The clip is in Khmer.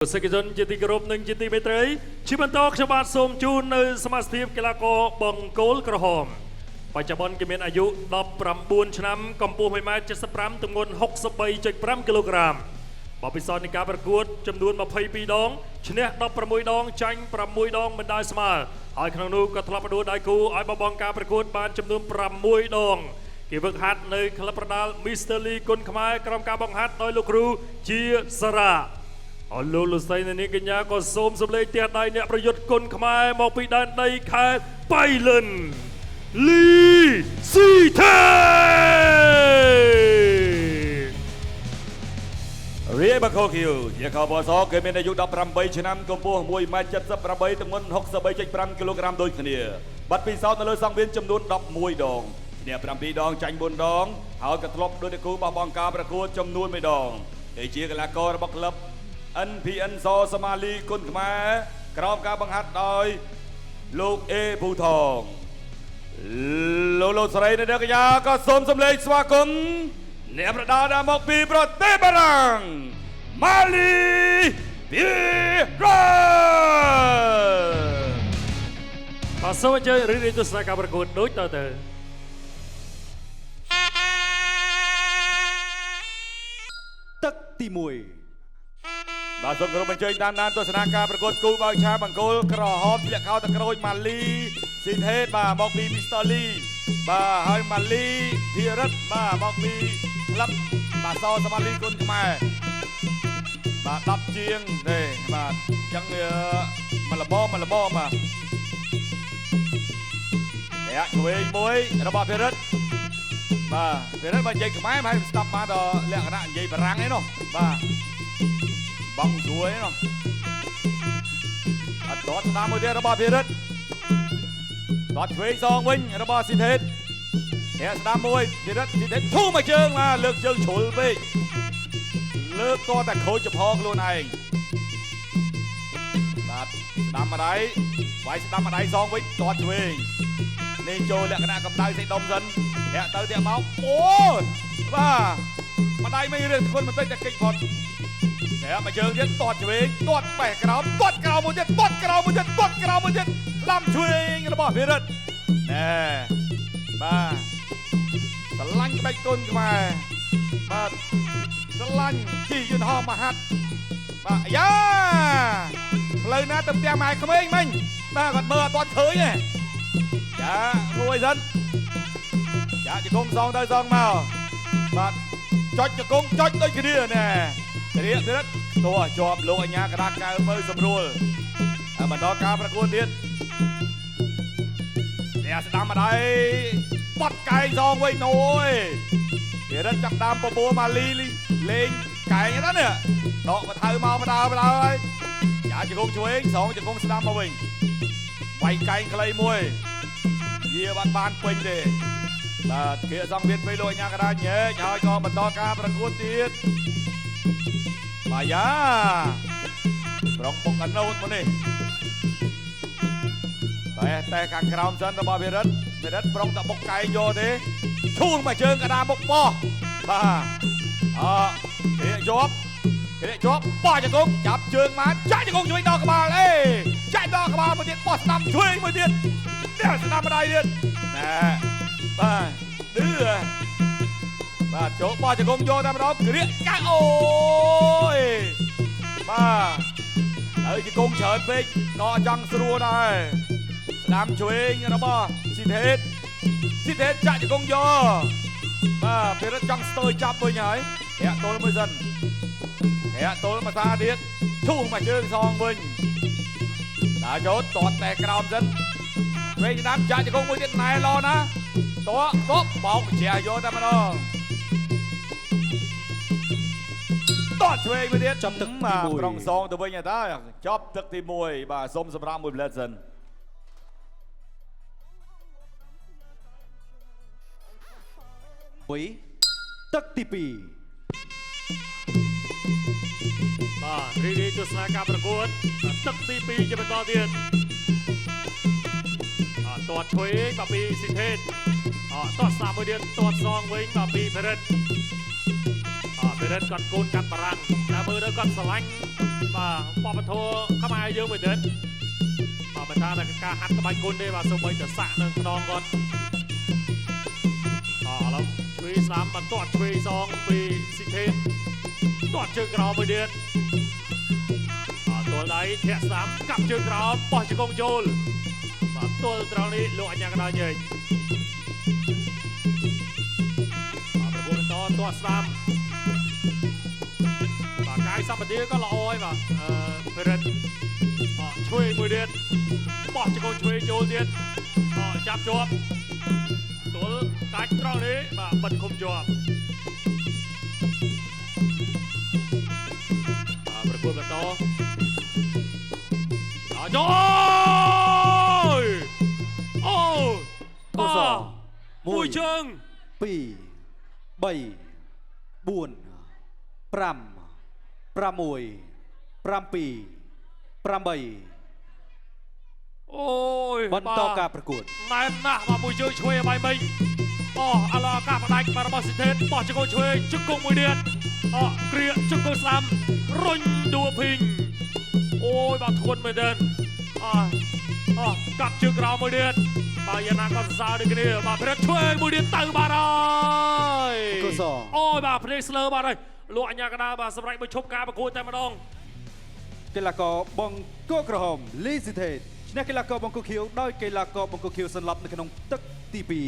សេចក្តីជាទីគោរពនិងជាទីមេត្រីជាបន្តខ្ញុំបាទសូមជូននៅសមាជិកកីឡាករបង្គោលក្រហមបច្ចុប្បន្នគេមានអាយុ19ឆ្នាំកម្ពស់ 1m75 ទម្ងន់ 63.5 គីឡូក្រាមបបិសោតនៃការប្រកួតចំនួន22ដងឈ្នះ16ដងចាញ់6ដងមិនដាល់ស្មើហើយក្នុងនោះក៏ធ្លាប់ផ្ដួលដៃគូឲ្យបបងការប្រកួតបានចំនួន6ដងគេវឹកហាត់នៅក្លឹបប្រដាល់ Mr. Lee គុនខ្មែរក្រុមការបង្ហាត់ដោយលោកគ្រូជាសារ៉ាអលោកលោកស្រីនាងកញ្ញាក៏សូមសម្លេងទះដៃអ្នកប្រយុទ្ធគុនខ្មែរមកពីដែនដីខេត្តបៃលិនលីស៊ីថេរៀបបកគីជាកបសគេមានអាយុ18ឆ្នាំកម្ពស់ 1m78 ទម្ងន់ 63.5 គីឡូក្រាមដូចគ្នាបាត់ពិសោធន៍នៅលើសង្វៀនចំនួន11ដងឈ្នះ7ដងចាញ់4ដងហើយក៏ធ្លាប់ដូចតែគូបោះបង់ការប្រកួតចំនួន1ដងគេជាកីឡាកររបស់ក្លឹបNPN សសមាលីគុនខ្មែរក្រោមការបង្ហាត់ដោយលោកអេភូថងលោកស្រីនៅកញ្ញាក៏សូមសម្លេងស្វាគមន៍អ្នកប្រដាល់ដែលមកពីប្រទេសបារាំងម៉ាលីពីរ៉ាបាទសូមអញ្ជើញរីករាយទស្សនាការប្រកួតដូចតទៅទឹកទី1បាទសូមគោរពអញ្ជើញតាមដានទស្សនាការប្រកួតគូបើកឆាបង្គោលក្រហមធ្លាក់ខោតក្រូចម៉ាលីស៊ីនហេតបាទមកពីមីស្ទ័រលីបាទហើយម៉ាលីធីរិតបាទមកពីក្លឹបបាទសសមាលីគុនខ្មែរបាទ10ជាងទេបាទអញ្ចឹងវាមកលបបាទអ្នកឆ្វេងមួយរបស់ធីរិតបាទធីរិតបើនិយាយខ្មែរហើយស្ដាប់បានដល់លក្ខណៈនិយាយបារាំងឯនោះបាទបងស្រួយនោះអត់ដតស្ដាមមួយទៀតរបស់ភិរិតដតឆ្វេងសងវិញរបស់ស៊ីថេតអ្នកស្ដាមមួយភិរិតស៊ីថេតធូរមកជើងមកលើកជើងជ្រុលពេកលើកតតែខូចចំហខ្លួនឯងបាទស្ដាំម្ដាយវាយស្ដាំម្ដាយសងវិញដតឆ្វេងនេះចូលលក្ខណៈកម្ដៅសេះដុំសិនអ្នកទៅទៀតមកអូបាទម្ដាយមិនរឿងធ្ងន់បន្តិចតែកិច្ចផុតតែមកជើងទៀតទាត់ឆ្វេងទាត់បេះក្រោមទាត់ក្រោមមួយទៀតទាត់ក្រោមមួយទៀតទាត់ក្រោមមួយទៀតស្ដាំឆ្វេងរបស់ភិរិតណែបាទស្រឡាញ់ក្បាច់គុនខ្មែរបាទស្រឡាញ់ជីយន្តហោះមហាត់បាទអាយ៉ាផ្លូវណាទៅផ្ទះម៉ែក្មេងមិញបាទគាត់មើលអត់ទាន់ឃើញទេចាមួយសិនចាជង្គង់សងទៅសងមកបាទចុចជង្គង់ចុចដូចគ្នាណែរៀបទៀតតោះជាប់លោកអញ្ញាកដាកៅមើលសម្រួលបន្តការប្រកួតទៀតអ្នកស្ដាំម្ដាយបត់កែងសងវិញអូយវារត់ចាប់ដើមបបួរម៉ាលីលេងកែងហ្នឹងនេះដកមកថៅមកបដើហើយចាជង្គង់ឆ្វេងសងជង្គង់ស្ដាំមកវិញវាយកែងខ្លីមួយវាបានពេញទេបាទគៀសងទៀតពេលលោកអញ្ញាកដាញែកហើយក៏បន្តការប្រកួតទៀតបាយ៉ាប្រងបុកអណូតមកនេះតែខាងក្រោមសិនរបស់ភិរិតប្រងតបុកកែងយកទេឈូងមកជើងកដាបុកបោះបាទគេជាប់បោះជង្គង់ចាប់ជើងមកចាក់ជង្គង់ជួយដល់ក្បាលចាក់ដល់ក្បាលមួយទៀតបោះស្ដាំជួយមួយទៀតអ្នកស្ដាំម្ដាយទៀតណែបាទឌឺបាទចូលបោះជង្គង់យកតែម្ដងក្រៀកកាក់អូយបាទហើយជង្គង់ច្រើនពេកក៏ចង់ស្រួលដែរស្ដាំឆ្វេងរបស់ស៊ីថេតចាក់ជង្គង់យកបាទពេលរត់ចង់ស្ទើរចាប់វិញហើយធាក់ទល់មួយសិនធាក់ទល់មកតាទៀតឈូសមកជើងសងវិញដាក់ចូលតតតែក្រោមសិនឆ្វេងស្ដាំចាក់ជង្គង់មួយទៀតណែឡណាតបោកបញ្ជាយកតែម្ដងតោះឆ្វេងមួយទៀតចាប់ទឹកបាទក្រុងសងទៅវិញតើចប់ទឹកទី1បាទសូមសម្រាប់មួយផ្លែសិនទឹកទី2បាទរីករាយទស្សនាការប្រកួតទឹកទី2ជាបន្តទៀតទាត់ឆ្វេងបាទពីស៊ីថេតទាត់ស្ដាំមួយទៀតទាត់សងវិញបាទពីភិរិត ไปเดินก่อนโกนกัดบารังแต่มือเดินก่อนสลังมาปอปโทเข้ามาเยอะไปเดินมาเป็นท่าแต่กาหัดกับใบกุนได้มาสมัยจะสะหนึ่งนองก่อนแล้วช่วยสามมาตอดช่วยสองปีสิเทนตอดเชือกรอไปเดือนตัวไหนเทะสามกับเชือกรอปล่อยจะกงโจลมาตัวตรงนี้ลงอันยังกันได้ยังประกวดต่อตัวสามกายสามปฏิก็ละอ้อยมาเพื่อนช่วยมือเดือนปล่อยจะกงช่วยโจลเดือนจับจวบตัวกายตรงนี้มาบันคุมจวบประกวดต่อโจ้ยโอ้ก็สองมวยเชิง ปีใบบุญปรำประมวยปรำปีปรำใบ โอ้ย บรรต่อการประกวด นายนะมามวยเชิงช่วยใบมิงอลากาพนักมาระบาดสิเทนปอจะโกช่วยจุกกงมวยเดือนเกลียจุกกงสามรุ่นดัวพิงโอ้ยบาทวนไม่เดินกับจึกเรามือเดือนบายนาก็ซาดึกนี่บาเพลช่วยมือเดือนตื่นบาได้โอ้ยบาเพลสเลอร์บาได้ลูกอัญญากระดาบาสำหรับไปชมการประกวดแต่มาดอง กีฬากบองโกกระหอมลีสิเทศชนะกีฬากบองโกเขียวได้กีฬากบองโกเขียวสำหรับในขนมตึกตีปี